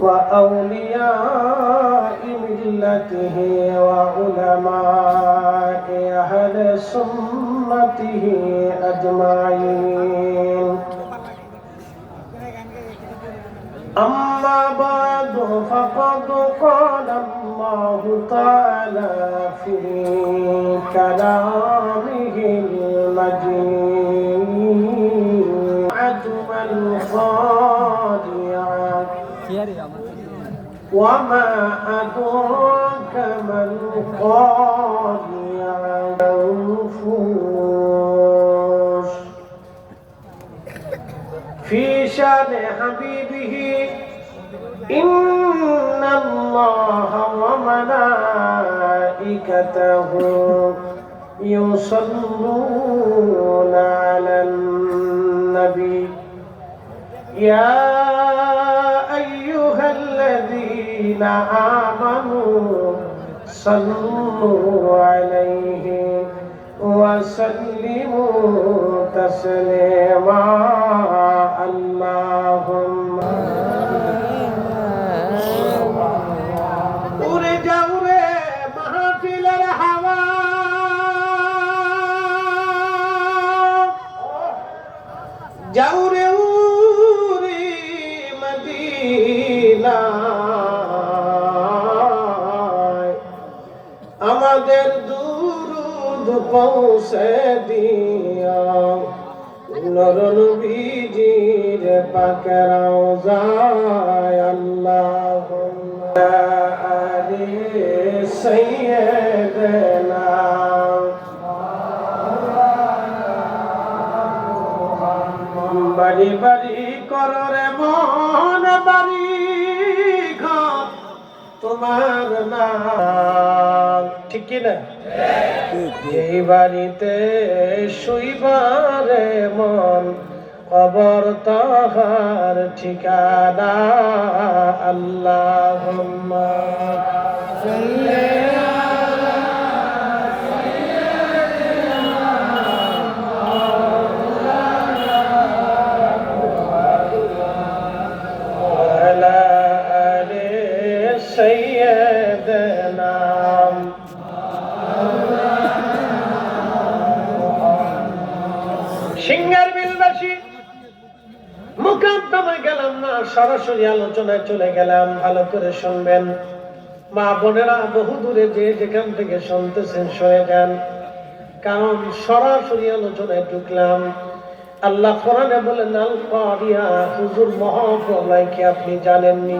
وأولياء ملته وعلماء أهل سنته أجمعين أما بعد فقد قال الله تعالى في كلامه المجيد عجب الخادعات وما أدراك ما القارعة النفوس في شأن حبيبه إن الله وملائكته يصلون على النبي يا أيها الذين آمنوا صلوا عليه وسلموا تسليما اللهم উড়ে যাও রে মাহফিলের হাওয়া যাও রে উড়ে মদিনায় আমাদের দুরূদ পৌঁছে দিও নূর নবীজির পাক রওজায় আল্লাহুম্মা আলি সাইয়্যিদিনা বাড়ি বাড়ি কররে মন বাড়ি ঘর তোমার নাম ঠিক কি না এই বাড়িতে শুইবারে মন কবর তাহার ঠিকানা আল্লাহুম্মা সাল্লি সিঙ্গার বিলবাসী মুকাদ্দমায় গেলাম না, সরাসরি আলোচনায় চলে গেলাম। ভালো করে শুনবেন মা বোনেরা, বহু দূরে যে যেখান থেকে শুনতেছেন শুনে যান, কারণ সরাসরি আলোচনায় ঢুকলাম। আল্লাহ কোরআনে বলেন আল কারিয়া, হুজুর মহাপ্রলয় কি আপনি জানেননি?